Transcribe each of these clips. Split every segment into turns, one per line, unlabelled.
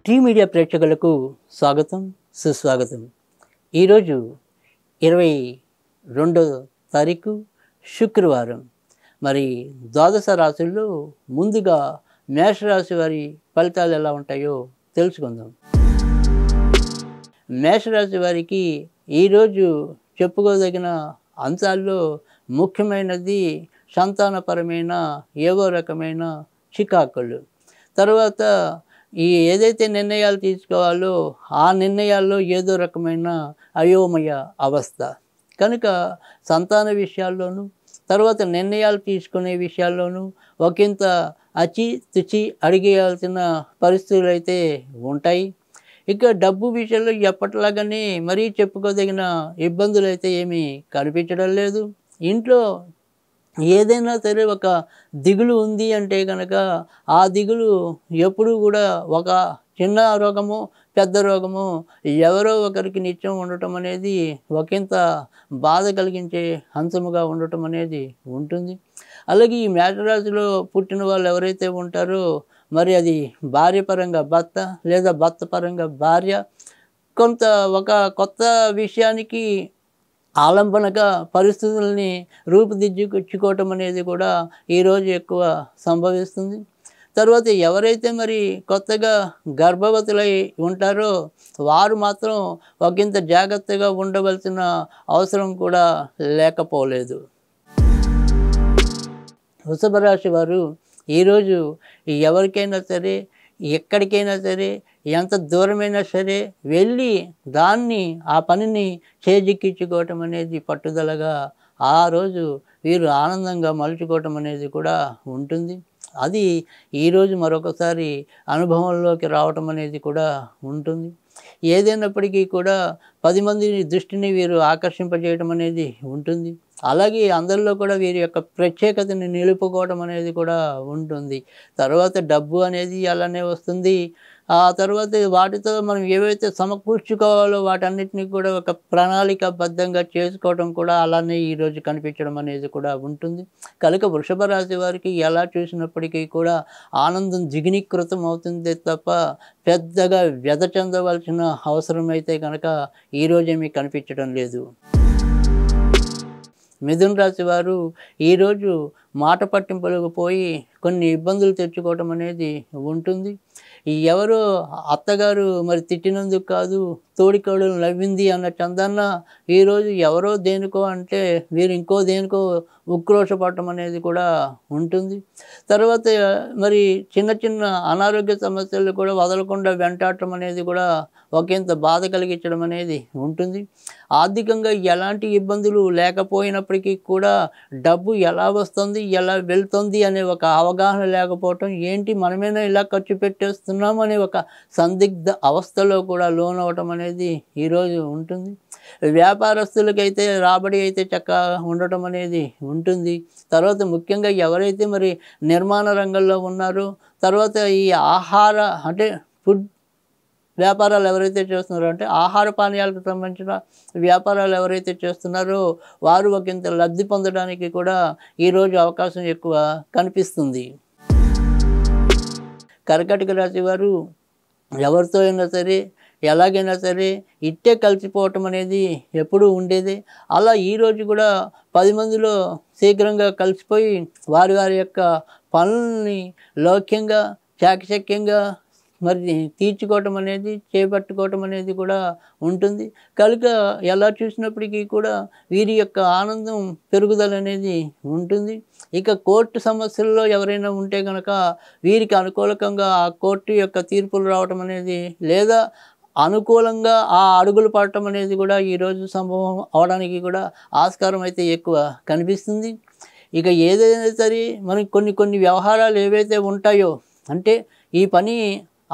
Tea media ప్రేక్షకులకు స్వాగతం సుస్వాగతం. ఈరోజు 22వ తారీఖు శుక్రవారం. మరి ద్వాదశ రాశుల్లో ముందుగా మేషరాశి వారి ఫలితాలు ఎలా ఉంటాయో తెలుసుకుందాం. మేషరాశి వారికి ఈరోజు చెప్పుకోదగిన అంశాల్లో ముఖ్యమైనది సంతానపరమైన ఏవో రకమైన చికాకులు. తర్వాత ఏదైతే నిర్ణయాలు తీసుకోవాలో ఆ నిర్ణయాల్లో ఏదో రకమైన అయోమయ అవస్థ కనుక సంతాన విషయాల్లోనూ తర్వాత నిర్ణయాలు తీసుకునే విషయాల్లోనూ ఒకంత అచి తుచి అడిగేయాల్సిన పరిస్థితులు అయితే ఉంటాయి. ఇక డబ్బు విషయంలో ఎప్పటిలాగానే మరీ చెప్పుకోదగిన ఇబ్బందులు అయితే ఏమీ కనిపించడం లేదు. ఇంట్లో ఏదైనా సరే ఒక దిగులు ఉంది అంటే కనుక ఆ దిగులు ఎప్పుడూ కూడా ఒక చిన్న రోగము పెద్ద రోగము ఎవరో ఒకరికి నిత్యం ఉండటం అనేది ఒకంత బాధ కలిగించే అంశముగా ఉండటం అనేది ఉంటుంది. అలాగే ఈ మేషరాశిలో పుట్టిన వాళ్ళు ఎవరైతే ఉంటారో మరి అది భార్య పరంగా భర్త లేదా భర్త పరంగా భార్య కొంత ఒక కొత్త విషయానికి ఆలంబనగా పరిస్థితుల్ని రూపుదిద్దుకోవటం అనేది కూడా ఈరోజు ఎక్కువ సంభవిస్తుంది. తర్వాత ఎవరైతే మరి కొత్తగా గర్భవతులై ఉంటారో వారు మాత్రం ఒకంత జాగ్రత్తగా ఉండవలసిన అవసరం కూడా లేకపోలేదు. వృషభ రాశి వారు ఈరోజు ఎవరికైనా సరే ఎక్కడికైనా సరే ఎంత దూరమైనా సరే వెళ్ళి ఆ పనిని చేజిక్కించుకోవటం అనేది పట్టుదలగా ఆ రోజు వీరు ఆనందంగా మలుచుకోవటం అనేది కూడా ఉంటుంది. అది ఈరోజు మరొకసారి అనుభవంలోకి రావటం అనేది కూడా ఉంటుంది. ఏదైనప్పటికీ కూడా 10 మంది దృష్టిని వీరు ఆకర్షింపజేయడం అనేది ఉంటుంది. అలాగే అందరిలో కూడా వీరి యొక్క ప్రత్యేకతని నిలుపుకోవడం అనేది కూడా ఉంటుంది. తర్వాత డబ్బు అనేది అలానే వస్తుంది. ఆ తర్వాత వాటితో మనం ఏవైతే సమకూర్చుకోవాలో వాటన్నిటిని కూడా ఒక ప్రణాళికాబద్ధంగా చేసుకోవడం కూడా అలానే ఈరోజు కనిపించడం అనేది కూడా ఉంటుంది. కనుక వృషభ రాశి వారికి ఎలా చూసినప్పటికీ కూడా ఆనందం జిగినీకృతం అవుతుంది తప్ప పెద్దగా వ్యధ చెందవలసిన అవసరం అయితే కనుక ఈరోజేమీ కనిపించడం లేదు. మిథున రాశి వారు ఈరోజు మాట పట్టింపులకు పోయి కొన్ని ఇబ్బందులు తెచ్చుకోవటం అనేది ఉంటుంది. ఎవరో అత్తగారు మరి తిట్టినందుకు కాదు తోడికోడలు నవ్వింది అన్న చందన్న ఈరోజు ఎవరో దేనికో అంటే వీరు ఇంకో దేనికో ఉక్రోషపడటం అనేది కూడా ఉంటుంది. తర్వాత మరి చిన్న చిన్న అనారోగ్య సమస్యలు కూడా వదలకుండా వెంటాడటం అనేది కూడా ఒకంత బాధ కలిగించడం అనేది ఉంటుంది. ఆర్థికంగా ఎలాంటి ఇబ్బందులు లేకపోయినప్పటికీ కూడా డబ్బు ఎలా వస్తుంది ఎలా వెళ్తుంది అనే ఒక అవగాహన లేకపోవటం, ఏంటి మనమేనా ఇలా ఖర్చు పెట్టేస్తున్నాం అనే ఒక సందిగ్ధ అవస్థలో కూడా లోనవటం అనేది ఈరోజు ఉంటుంది. వ్యాపారస్తులకైతే రాబడి అయితే చక్కగా ఉండటం అనేది ఉంటుంది. తర్వాత ముఖ్యంగా ఎవరైతే మరి నిర్మాణ రంగంలో ఉన్నారో తర్వాత ఈ ఆహార అంటే ఫుడ్ వ్యాపారాలు ఎవరైతే చేస్తున్నారో అంటే ఆహార పానీయాలకు సంబంధించిన వ్యాపారాలు ఎవరైతే చేస్తున్నారో వారు ఒకంత లబ్ధి పొందడానికి కూడా ఈరోజు అవకాశం ఎక్కువ కనిపిస్తుంది. కర్కాటక రాశి వారు ఎవరితో అయినా సరే ఎలాగైనా సరే ఇట్టే కలిసిపోవటం అనేది ఎప్పుడూ ఉండేదే. అలా ఈరోజు కూడా 10 మందిలో శీఘ్రంగా కలిసిపోయి వారి వారి యొక్క పనుల్ని లౌక్యంగా చాకచక్యంగా మరి తీర్చుకోవటం అనేది చేపట్టుకోవటం అనేది కూడా ఉంటుంది. కనుక ఎలా చూసినప్పటికీ కూడా వీరి యొక్క ఆనందం పెరుగుదల అనేది ఉంటుంది. ఇక కోర్టు సమస్యల్లో ఎవరైనా ఉంటే కనుక వీరికి అనుకూలంగా ఆ కోర్టు యొక్క తీర్పులు రావటం అనేది లేదా అనుకూలంగా ఆ అడుగులు పడటం అనేది కూడా ఈరోజు సంభవం అవడానికి కూడా ఆస్కారం అయితే ఎక్కువ కనిపిస్తుంది. ఇక ఏదైనా సరే మనకి కొన్ని వ్యవహారాలు ఏవైతే ఉంటాయో అంటే ఈ పని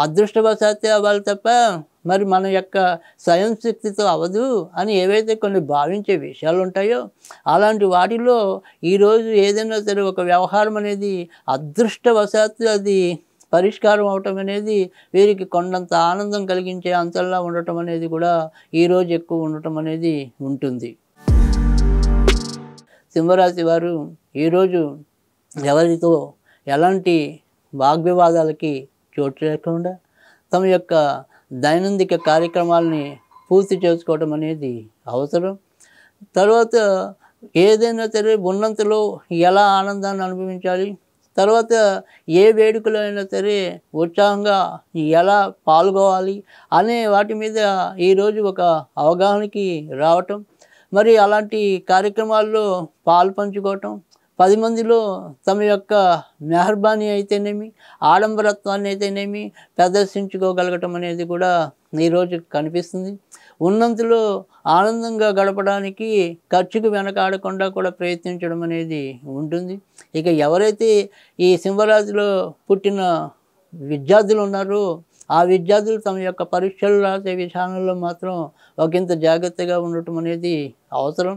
అదృష్టవశాత్తు అవ్వాలి తప్ప మరి మన యొక్క స్వయం శక్తితో అవ్వదు అని ఏవైతే కొన్ని భావించే విషయాలు ఉంటాయో అలాంటి వాటిలో ఈరోజు ఏదైనా సరే ఒక వ్యవహారం అనేది అదృష్టవశాత్తు అది పరిష్కారం అవటం అనేది వీరికి కొండంత ఆనందం కలిగించే అంశంలా ఉండటం అనేది కూడా ఈరోజు ఎక్కువ ఉండటం అనేది ఉంటుంది. సింహరాశి వారు ఈరోజు ఎవరితో ఎలాంటి వాగ్వివాదాలకి చోటు లేకుండా తమ యొక్క దైనందిక కార్యక్రమాలని పూర్తి చేసుకోవడం అనేది అవసరం. తర్వాత ఏదైనా సరే ఉన్నంతలో ఎలా ఆనందాన్ని అనుభవించాలి, తర్వాత ఏ వేడుకలో అయినా సరే ఉత్సాహంగా ఎలా పాల్గొవాలి అనే వాటి మీద ఈరోజు ఒక అవగాహనకి రావటం, మరి అలాంటి కార్యక్రమాల్లో పాలు పంచుకోవటం, 10 మందిలో తమ యొక్క మెహర్బానీ అయితేనేమి, ఆడంబరత్వాన్ని అయితేనేమి ప్రదర్శించుకోగలగటం అనేది కూడా ఈరోజు కనిపిస్తుంది. ఉన్నంతలో ఆనందంగా గడపడానికి ఖర్చుకు వెనకాడకుండా కూడా ప్రయత్నించడం అనేది ఉంటుంది. ఇక ఎవరైతే ఈ సింహరాశిలో పుట్టిన విద్యార్థులు ఉన్నారో ఆ విద్యార్థులు తమ యొక్క పరీక్షలు రాసే విషయాలలో మాత్రం ఒకంత జాగ్రత్తగా ఉండటం అనేది అవసరం.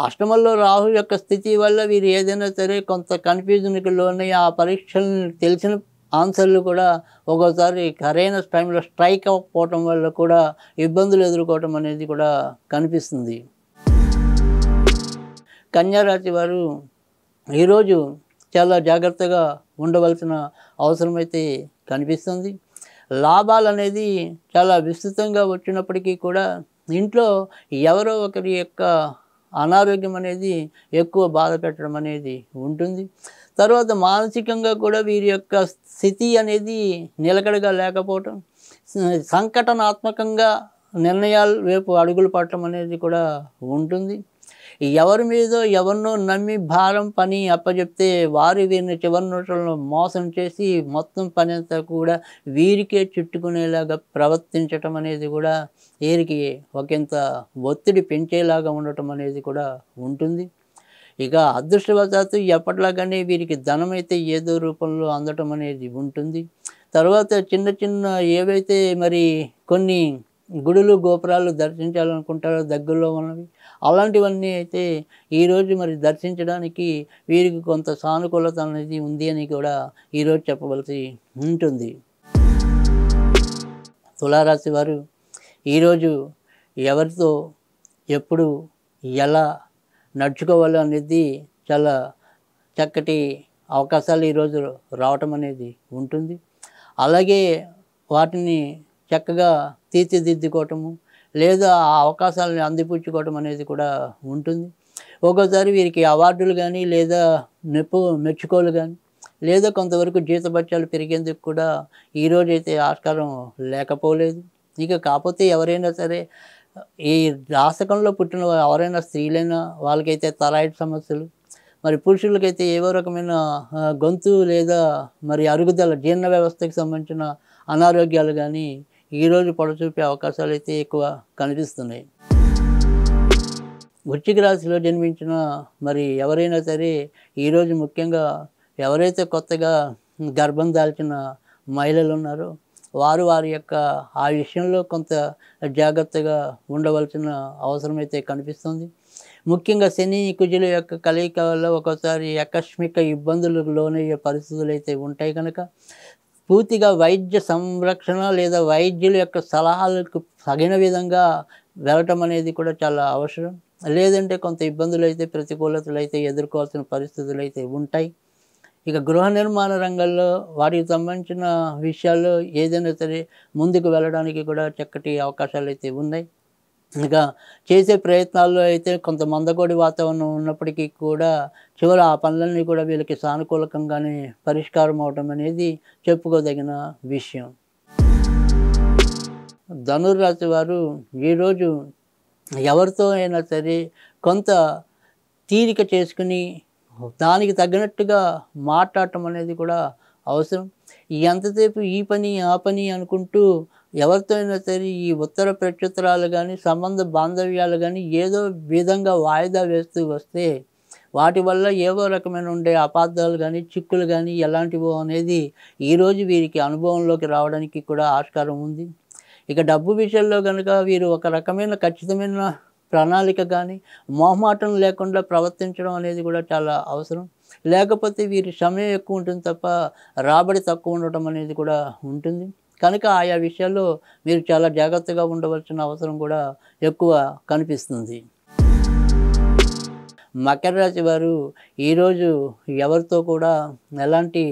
అష్టమంలో రాహు యొక్క స్థితి వల్ల వీరు ఏదైనా సరే కొంత కన్ఫ్యూజన్కి లోనై ఆ పరీక్షలను తెలిసిన ఆన్సర్లు కూడా ఒక్కోసారి సరైన టైంలో స్ట్రైక్ అవ్వకపోవటం వల్ల కూడా ఇబ్బందులు ఎదుర్కోవటం అనేది కూడా కనిపిస్తుంది. కన్యారాశి వారు ఈరోజు చాలా జాగ్రత్తగా ఉండవలసిన అవసరమైతే కనిపిస్తుంది. లాభాలు అనేది చాలా విస్తృతంగా వచ్చినప్పటికీ కూడా ఇంట్లో ఎవరో ఒకరి యొక్క అనారోగ్యం అనేది ఎక్కువ బాధ పెట్టడం అనేది ఉంటుంది. తర్వాత మానసికంగా కూడా వీరి యొక్క స్థితి అనేది నిలకడగా లేకపోవటం, సంఘటనాత్మకంగా నిర్ణయాల వైపు అడుగులు పడటం అనేది కూడా ఉంటుంది. ఎవరి మీదో ఎవరినో నమ్మి భారం పని అప్పచెప్తే వారు వీరిని చివరి నిమిషంలో మోసం చేసి మొత్తం పని అంతా కూడా వీరికే చుట్టుకునేలాగా ప్రవర్తించటం అనేది కూడా వీరికి ఒకంత ఒత్తిడి పెంచేలాగా ఉండటం అనేది కూడా ఉంటుంది. ఇక అదృష్టవశాత్తు ఎప్పటిలాగానే వీరికి ధనం అయితే ఏదో రూపంలో అందటం అనేది ఉంటుంది. తర్వాత చిన్న చిన్న ఏవైతే మరి కొన్ని గుడులు గోపురాలు దర్శించాలనుకుంటారో దగ్గరలో ఉన్నవి అలాంటివన్నీ అయితే ఈరోజు మరి దర్శించడానికి వీరికి కొంత సానుకూలత అనేది ఉంది అని కూడా ఈరోజు చెప్పవలసి ఉంటుంది. తులారాశి వారు ఈరోజు ఎవరితో ఎప్పుడు ఎలా నడుచుకోవాలి అనేది చాలా చక్కటి అవకాశాలు ఈరోజు రావటం అనేది ఉంటుంది. అలాగే వాటిని చక్కగా తీర్చిదిద్దుకోవటము లేదా ఆ అవకాశాలను అందిపుచ్చుకోవటం అనేది కూడా ఉంటుంది. ఒక్కోసారి వీరికి అవార్డులు కానీ లేదా మెచ్చుకోలు కానీ లేదా కొంతవరకు జీతభత్యాలు పెరిగేందుకు కూడా ఈరోజైతే ఆస్కారం లేకపోలేదు. ఇక కాకపోతే ఎవరైనా సరే ఈ జాతకంలో పుట్టిన ఎవరైనా స్త్రీలైనా వాళ్ళకైతే థైరాయిడ్ సమస్యలు, మరి పురుషులకైతే ఏవో రకమైన గొంతు లేదా మరి అరుగుదల జీర్ణ వ్యవస్థకి సంబంధించిన అనారోగ్యాలు కానీ ఈరోజు పొడచూపే అవకాశాలు అయితే ఎక్కువ కనిపిస్తున్నాయి. వృశ్చిక రాశిలో జన్మించిన మరి ఎవరైనా సరే ఈరోజు ముఖ్యంగా ఎవరైతే కొత్తగా గర్భం దాల్చిన మహిళలు ఉన్నారో వారి యొక్క ఆ విషయంలో కొంత జాగ్రత్తగా ఉండవలసిన అవసరం అయితే కనిపిస్తుంది. ముఖ్యంగా శని కుజుల యొక్క కలయిక వల్ల ఒక్కోసారి ఆకస్మిక ఇబ్బందులకు లోనయ్యే పరిస్థితులు అయితే ఉంటాయి కనుక పూర్తిగా వైద్య సంరక్షణ లేదా వైద్యుల యొక్క సలహాలకు తగిన విధంగా వెళ్ళటం అనేది కూడా చాలా అవసరం. లేదంటే కొంత ఇబ్బందులు అయితే ప్రతికూలతలు అయితే ఎదుర్కోవాల్సిన పరిస్థితులు అయితే ఉంటాయి. ఇక గృహ నిర్మాణ రంగంలో వాటికి సంబంధించిన విషయాల్లో ఏదైనా సరే ముందుకు వెళ్ళడానికి కూడా చక్కటి అవకాశాలు అయితే ఉన్నాయి. ఇక చేసే ప్రయత్నాల్లో అయితే కొంత మందకొడి వాతావరణం ఉన్నప్పటికీ కూడా చివరి ఆ పనులన్నీ కూడా వీళ్ళకి సానుకూలకంగానే పరిష్కారం అవడం అనేది చెప్పుకోదగిన విషయం. ధనుర్రాశి వారు ఈరోజు ఎవరితో అయినా సరే కొంత తీరిక చేసుకుని దానికి తగినట్టుగా మాట్లాడటం అనేది కూడా అవసరం. ఎంతసేపు ఈ పని ఆ పని అనుకుంటూ ఎవరితో అయినా సరే ఈ ఉత్తర ప్రత్యుత్తరాలు కానీ సంబంధ బాంధవ్యాలు కానీ ఏదో విధంగా వాయిదా వేస్తూ వస్తే వాటి వల్ల ఏవో రకమైన ఉండే అపార్థాలు కానీ చిక్కులు కానీ ఎలాంటివో అనేది ఈరోజు వీరికి అనుభవంలోకి రావడానికి కూడా ఆస్కారం ఉంది. ఇక డబ్బు విషయంలో కనుక వీరు ఒక రకమైన ఖచ్చితమైన ప్రణాళిక కానీ మొహమాటం లేకుండా ప్రవర్తించడం అనేది కూడా చాలా అవసరం. లేకపోతే వీరి సమయం ఎక్కువ ఉంటుంది తప్ప రాబడి తక్కువ ఉండటం అనేది కూడా ఉంటుంది. కనుక ఆయా విషయాల్లో మీరు చాలా జాగ్రత్తగా ఉండవలసిన అవసరం కూడా ఎక్కువ కనిపిస్తుంది. మకర రాశి వారు ఈరోజు ఎవరితో కూడా ఎలాంటి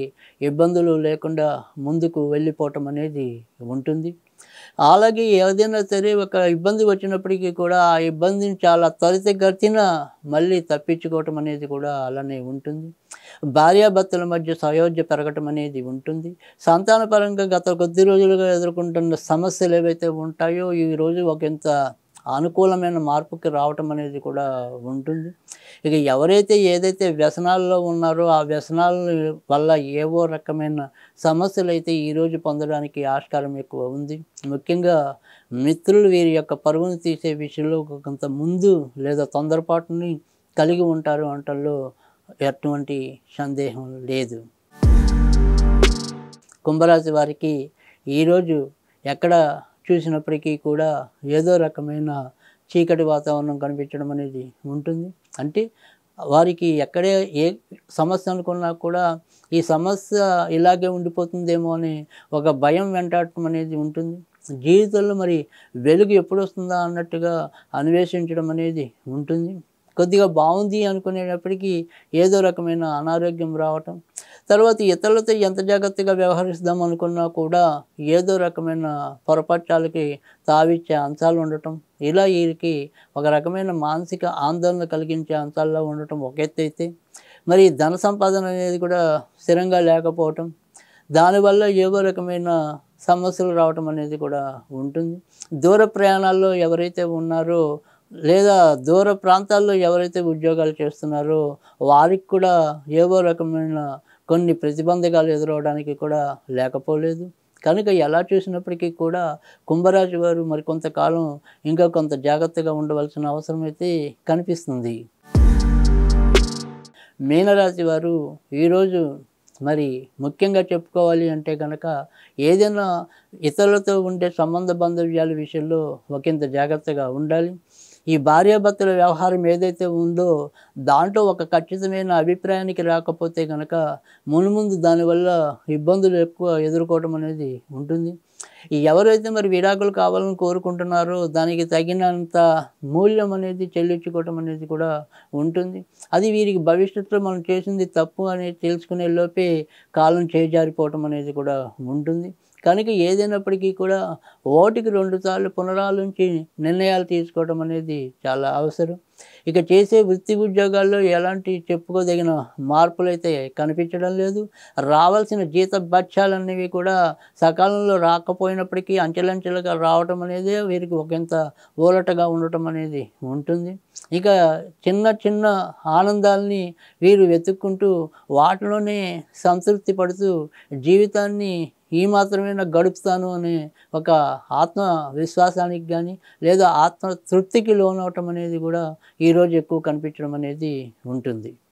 ఇబ్బందులు లేకుండా ముందుకు వెళ్ళిపోవటం అనేది ఉంటుంది. అలాగే ఏదైనా సరే ఒక ఇబ్బంది వచ్చినప్పటికీ కూడా ఆ ఇబ్బందిని చాలా త్వరితగతిన మళ్ళీ తప్పించుకోవటం అనేది కూడా అలానే ఉంటుంది. భార్యాభర్తల మధ్య సయోధ్య పెరగటం అనేది ఉంటుంది. సంతానపరంగా గత కొద్ది రోజులుగా ఎదుర్కొంటున్న సమస్యలు ఏవైతే ఉంటాయో ఈరోజు ఒకంత అనుకూలమైన మార్పుకి రావటం అనేది కూడా ఉంటుంది. ఇక ఎవరైతే ఏదైతే వ్యసనాల్లో ఉన్నారో ఆ వ్యసనాల వల్ల ఏవో రకమైన సమస్యలు అయితే ఈరోజు పొందడానికి ఆస్కారం ఎక్కువ ఉంది. ముఖ్యంగా మిత్రులు వీరి యొక్క పరువును తీసే విషయంలో కొంత ముందు లేదా తొందరపాటుని కలిగి ఉంటారు అంటల్లో ఎటువంటి సందేహం లేదు. కుంభరాశి వారికి ఈరోజు ఎక్కడ చూసినప్పటికీ కూడా ఏదో రకమైన చీకటి వాతావరణం కనిపించడం అనేది ఉంటుంది. అంటే వారికి ఎక్కడే ఏ సమస్య అనుకున్నా కూడా ఈ సమస్య ఇలాగే ఉండిపోతుందేమో అని ఒక భయం వెంటాడటం అనేది ఉంటుంది. జీవితంలో మరి వెలుగు ఎప్పుడు వస్తుందా అన్నట్టుగా అన్వేషించడం అనేది ఉంటుంది. కొద్దిగా బాగుంది అనుకునేటప్పటికీ ఏదో రకమైన అనారోగ్యం రావటం, తర్వాత ఇతరులతో ఎంత జాగ్రత్తగా వ్యవహరిస్తాం అనుకున్నా కూడా ఏదో రకమైన పొరపాట్లకి తావిచ్చే అంశాలు ఉండటం, ఇలా వీరికి ఒక రకమైన మానసిక ఆందోళన కలిగించే అంశాల్లో ఉండటం ఒక ఎత్తు అయితే, మరి ధన సంపాదన అనేది కూడా స్థిరంగా లేకపోవటం, దానివల్ల ఏవో రకమైన సమస్యలు రావటం అనేది కూడా ఉంటుంది. దూర ప్రయాణాల్లో ఎవరైతే ఉన్నారో లేదా దూర ప్రాంతాల్లో ఎవరైతే ఉద్యోగాలు చేస్తున్నారో వారికి కూడా ఏవో రకమైన కొన్ని ప్రతిబంధకాలు ఎదురవడానికి కూడా లేకపోలేదు. కనుక ఎలా చూసినప్పటికీ కూడా కుంభరాశి వారు మరికొంతకాలం ఇంకా కొంత జాగ్రత్తగా ఉండవలసిన అవసరం అయితే కనిపిస్తుంది. మీనరాశి వారు ఈరోజు మరి ముఖ్యంగా చెప్పుకోవాలి అంటే కనుక ఏదైనా ఇతరులతో ఉండే సంబంధ బాంధవ్యాల విషయంలో ఒకంత జాగ్రత్తగా ఉండాలి. ఈ భార్యాభర్తల వ్యవహారం ఏదైతే ఉందో దాంట్లో ఒక ఖచ్చితమైన అభిప్రాయానికి రాకపోతే కనుక మునుముందు దానివల్ల ఇబ్బందులు ఎక్కువ ఎదుర్కోవడం అనేది ఉంటుంది. ఎవరైతే మరి విడాకులు కావాలని కోరుకుంటున్నారో దానికి తగినంత మూల్యం అనేది చెల్లించుకోవటం అనేది కూడా ఉంటుంది. అది వీరికి భవిష్యత్తులో మనం చేసింది తప్పు అనేది తెలుసుకునే లోపే కాలం చేజారిపోవటం అనేది కూడా ఉంటుంది. కనుక ఏదైనప్పటికీ కూడా ఓటికి 2 సార్లు పునరాలోచించి నిర్ణయాలు తీసుకోవడం అనేది చాలా అవసరం. ఇక చేసే వృత్తి ఉద్యోగాల్లో ఎలాంటి చెప్పుకోదగిన మార్పులైతే కనిపించడం లేదు. రావాల్సిన జీత భత్యాలనేవి కూడా సకాలంలో రాకపోయినప్పటికీ అంచెలంచెలుగా రావటం అనేది వీరికి ఒకంత ఊరటగా ఉండటం అనేది ఉంటుంది. ఇక చిన్న చిన్న ఆనందాల్ని వీరు వెతుక్కుంటూ వాటిలోనే సంతృప్తి పడుతూ జీవితాన్ని ఈ మాత్రమే గడుపుతాను అనే ఒక ఆత్మవిశ్వాసానికి కానీ లేదా ఆత్మ తృప్తికి లోనవటం అనేది కూడా ఈరోజు ఎక్కువ కనిపించడం అనేది ఉంటుంది.